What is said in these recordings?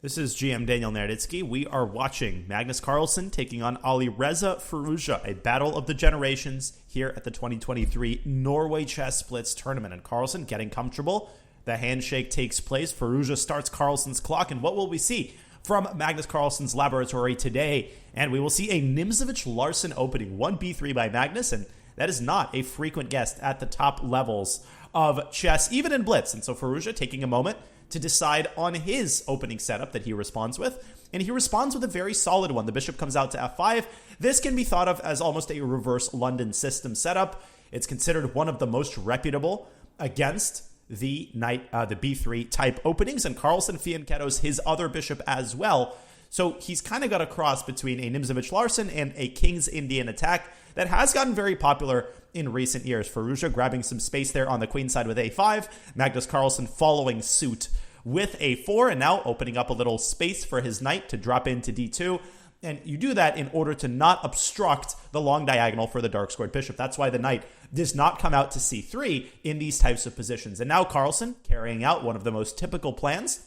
This is GM Daniel Naroditsky. We are watching Magnus Carlsen taking on Alireza Firouja, a battle of the generations here at the 2023 Norway Chess Blitz tournament. And Carlsen getting comfortable. The handshake takes place. Firouja starts Carlsen's clock. And what will we see from Magnus Carlsen's laboratory today? And we will see a Nimzovich-Larsen opening, 1b3 by Magnus. And that is not a frequent guest at the top levels of chess, even in Blitz. And so Firouja taking a moment to decide on his opening setup that he responds with. And he responds with a very solid one. The bishop comes out to f5. This can be thought of as almost a reverse London system setup. It's considered one of the most reputable against the knight, the b3 type openings. And Carlsen fianchettos his other bishop as well. So he's kind of got a cross between a Nimzovich-Larsen and a King's Indian attack that has gotten very popular in recent years. Firouja grabbing some space there on the queen side with a5. Magnus Carlsen following suit with a4 and now opening up a little space for his knight to drop into d2. And you do that in order to not obstruct the long diagonal for the dark-squared bishop. That's why the knight does not come out to c3 in these types of positions. And now Carlsen carrying out one of the most typical plans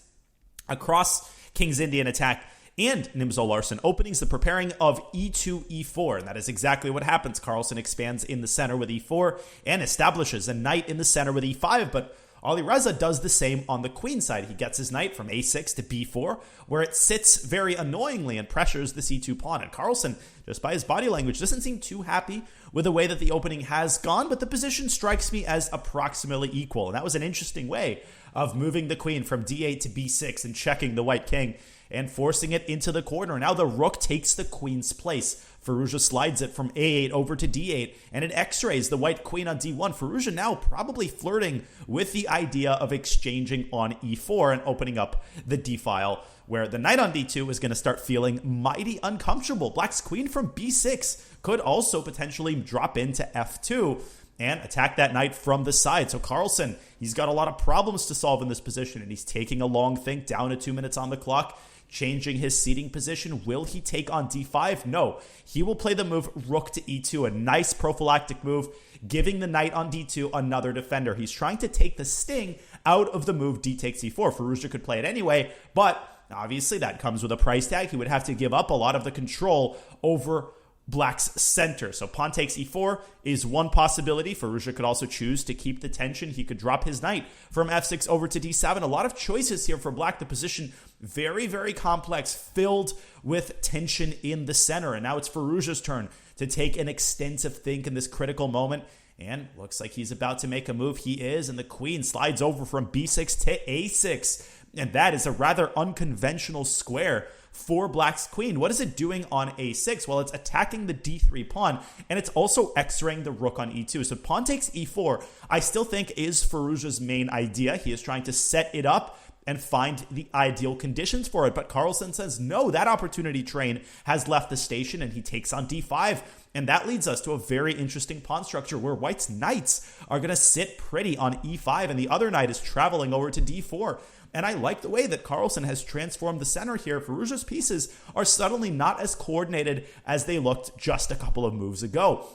across King's Indian attack and Nimzo-Larsen openings, the preparing of e2, e4. And that is exactly what happens. Carlsen expands in the center with e4 and establishes a knight in the center with e5. But Alireza does the same on the queen side. He gets his knight from a6 to b4, where it sits very annoyingly and pressures the c2 pawn. And Carlsen, just by his body language, doesn't seem too happy with the way that the opening has gone, but the position strikes me as approximately equal. And that was an interesting way of moving the queen from d8 to b6 and checking the white king and forcing it into the corner. Now the rook takes the queen's place. Firouja slides it from a8 over to d8, and it x-rays the white queen on d1. Firouja now probably flirting with the idea of exchanging on e4 and opening up the d-file, where the knight on d2 is going to start feeling mighty uncomfortable. Black's queen from b6 could also potentially drop into f2 and attack that knight from the side. So Carlsen, he's got a lot of problems to solve in this position, and he's taking a long think, down to 2 minutes on the clock, changing his seating position. Will he take on d5? No. He will play the move rook to e2, a nice prophylactic move, giving the knight on d2 another defender. He's trying to take the sting out of the move d takes e4. Firouja could play it anyway, but obviously that comes with a price tag. He would have to give up a lot of the control over Black's center. So pawn takes e4 is one possibility. Firouja could also choose to keep the tension. He could drop his knight from f6 over to d7. A lot of choices here for Black. The position very, very complex, filled with tension in the center. And now it's Firouja's turn to take an extensive think in this critical moment. And looks like he's about to make a move. He is, and the queen slides over from b6 to a6. And that is a rather unconventional square for Black's queen. What is it doing on a6? Well, it's attacking the d3 pawn, and it's also x-raying the rook on e2. So pawn takes e4, I still think, is Firouja's main idea. He is trying to set it up and find the ideal conditions for it. But Carlsen says, no, that opportunity train has left the station, and he takes on d5. And that leads us to a very interesting pawn structure where White's knights are going to sit pretty on e5, and the other knight is traveling over to d4. And I like the way that Carlsen has transformed the center here. Firouja's pieces are suddenly not as coordinated as they looked just a couple of moves ago.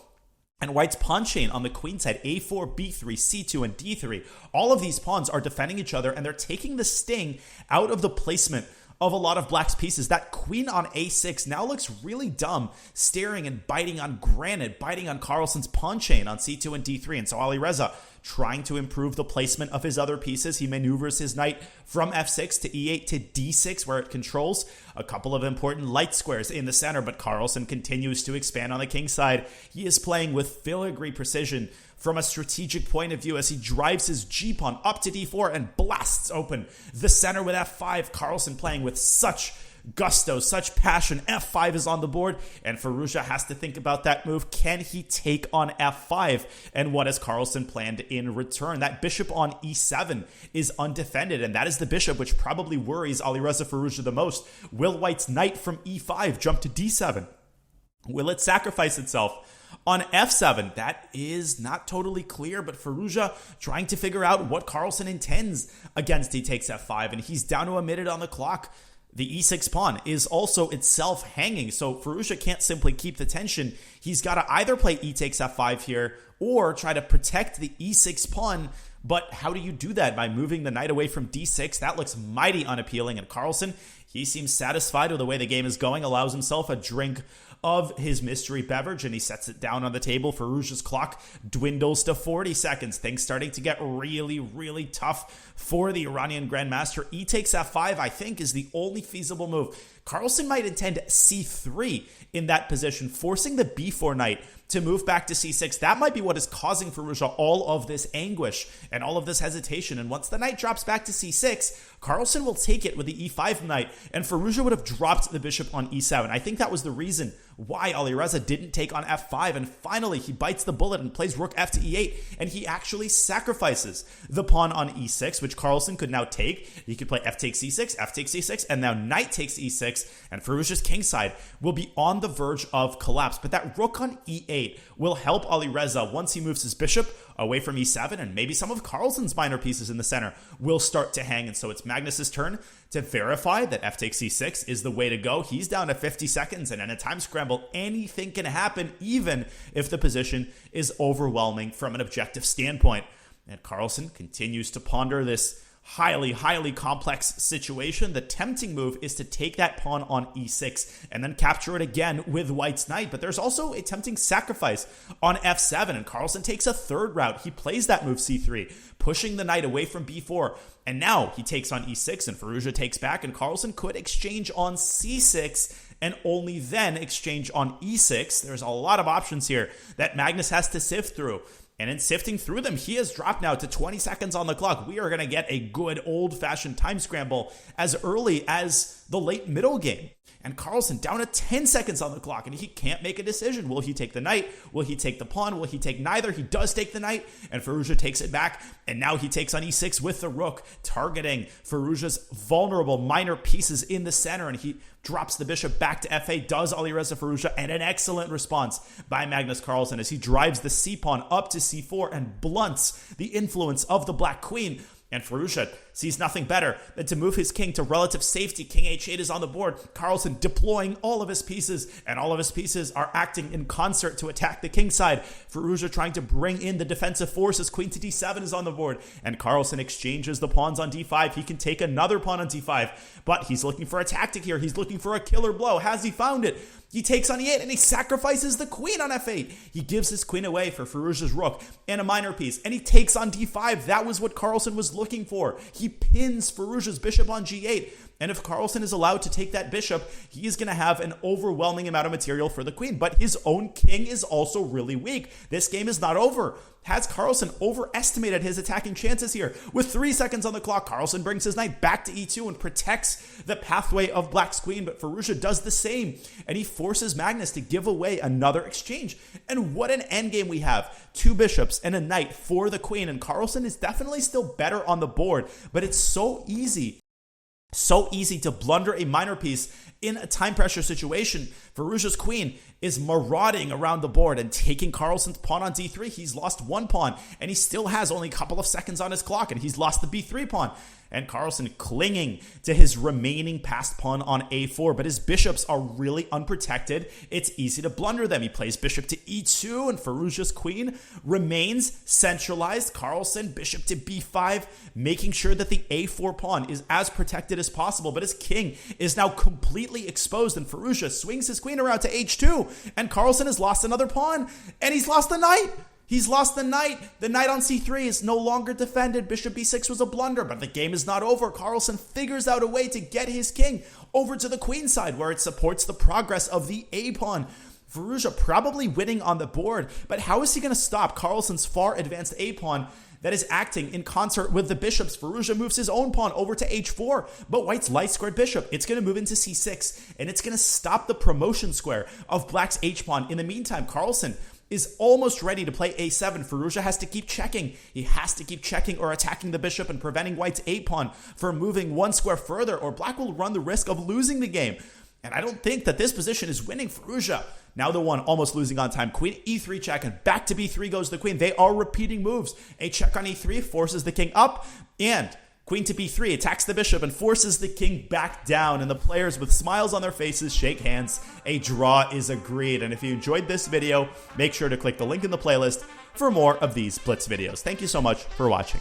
And White's pawn chain on the queen side, a4, b3, c2, and d3, all of these pawns are defending each other, and they're taking the sting out of the placement of a lot of Black's pieces. That queen on a6 now looks really dumb, staring and biting on granite, biting on Carlsen's pawn chain on c2 and d3. And so Alireza, trying to improve the placement of his other pieces, he maneuvers his knight from f6 to e8 to d6, where it controls a couple of important light squares in the center. But Carlsen continues to expand on the king side. He is playing with filigree precision from a strategic point of view as he drives his g-pawn up to d4 and blasts open the center with f5. Carlsen playing with such gusto, such passion. f5 is on the board, and Firouja has to think about that move. Can he take on f5? And what has Carlsen planned in return? That bishop on e7 is undefended, and that is the bishop which probably worries Alireza Firouja the most. Will White's knight from e5 jump to d7? Will it sacrifice itself on f7? That is not totally clear, but Firouja trying to figure out what Carlsen intends against he takes f5, and he's down to a minute on the clock. The e6 pawn is also itself hanging, so Firouja can't simply keep the tension. He's got to either play e takes f5 here or try to protect the e6 pawn. But how do you do that? By moving the knight away from d6? That looks mighty unappealing. And Carlsen, He seems satisfied with the way the game is going, allows himself a drink of his mystery beverage, and he sets it down on the table. Firouja's clock dwindles to 40 seconds. Things starting to get really, really tough for the Iranian Grandmaster. E takes f5, I think, is the only feasible move. Carlsen might intend c3 in that position, forcing the b4 knight to move back to c6. That might be what is causing Firouja all of this anguish and all of this hesitation. And once the knight drops back to c6, Carlsen will take it with the e5 knight, and Firouja would have dropped the bishop on e7. I think that was the reason why Alireza didn't take on f5, and finally he bites the bullet and plays rook f to e8, and he actually sacrifices the pawn on e6, which Carlsen could now take. He could play f takes e6, f takes e6, and now knight takes e6, and Firouja's kingside will be on the verge of collapse. But that rook on e8 will help Alireza once he moves his bishop away from e7, and maybe some of Carlsen's minor pieces in the center will start to hang. And so it's Magnus's turn to verify that f takes e6 is the way to go. He's down to 50 seconds, and in a time scramble, anything can happen, even if the position is overwhelming from an objective standpoint. And Carlsen continues to ponder this highly complex situation. The tempting move is to take that pawn on e6 and then capture it again with white's knight. But there's also a tempting sacrifice on f7, and Carlsen takes a third route. He plays that move c3, pushing the knight away from b4. And now he takes on e6, and Firouja takes back, and Carlsen could exchange on c6 and only then exchange on e6. There's a lot of options here that Magnus has to sift through. And in sifting through them, he has dropped now to 20 seconds on the clock. We are going to get a good old-fashioned time scramble as early as the late middle game. And Carlsen down to 10 seconds on the clock, and he can't make a decision. Will he take the knight? Will he take the pawn? Will he take neither? He does take the knight, and Firouja takes it back. And now he takes on e6 with the rook, targeting Firouja's vulnerable minor pieces in the center, and he drops the bishop back to f8, does Alireza Firouja, and an excellent response by Magnus Carlsen as he drives the c-pawn up to c4 and blunts the influence of the black queen. And Firouja sees nothing better than to move his king to relative safety. King h8 is on the board. Carlsen deploying all of his pieces, and all of his pieces are acting in concert to attack the king side. Firouja trying to bring in the defensive forces. Queen to d7 is on the board, and Carlsen exchanges the pawns on d5. He can take another pawn on d5, but he's looking for a tactic here. He's looking for a killer blow. Has he found it? He takes on e8, and he sacrifices the queen on f8. He gives his queen away for Firouja's rook and a minor piece, and he takes on d5. That was what Carlsen was looking for. He pins Firouja's bishop on g8, and if Carlsen is allowed to take that bishop, he is going to have an overwhelming amount of material for the queen. But his own king is also really weak. This game is not over. Has Carlsen overestimated his attacking chances here? With 3 seconds on the clock, Carlsen brings his knight back to e2 and protects the pathway of black's queen, but Firouja does the same, and he forces Magnus to give away another exchange. And what an endgame we have. 2 bishops and a knight for the queen, and Carlsen is definitely still better on the board, but it's so easy to blunder a minor piece in a time pressure situation. Firouja's queen is marauding around the board and taking Carlsen's pawn on d3. He's lost 1 pawn, and he still has only a couple of seconds on his clock, and he's lost the b3 pawn. And Carlsen clinging to his remaining passed pawn on a4, but his bishops are really unprotected. It's easy to blunder them. He plays bishop to e2, and Firouja's queen remains centralized. Carlsen, bishop to b5, making sure that the a4 pawn is as protected as possible, but his king is now completely exposed, and Firouja swings his queen around to h2, and Carlsen has lost another pawn, and he's lost the knight. He's lost the knight. The knight on c3 is no longer defended. Bishop b6 was a blunder, but the game is not over. Carlsen figures out a way to get his king over to the queen side, where it supports the progress of the a-pawn. Firouja probably winning on the board, but how is he going to stop Carlsen's far advanced a-pawn that is acting in concert with the bishops? Firouja moves his own pawn over to h4, but white's light squared bishop, it's going to move into c6, and it's going to stop the promotion square of black's h-pawn. In the meantime, Carlsen is almost ready to play a7. Firouja has to keep checking. He has to keep checking or attacking the bishop and preventing white's a-pawn from moving 1 square further, or black will run the risk of losing the game. And I don't think that this position is winning Firouja. Now the one almost losing on time. Queen e3 check, and back to b3 goes the queen. They are repeating moves. A check on e3 forces the king up, and queen to b3 attacks the bishop and forces the king back down, and the players with smiles on their faces shake hands. A draw is agreed. And if you enjoyed this video, make sure to click the link in the playlist for more of these Blitz videos. Thank you so much for watching.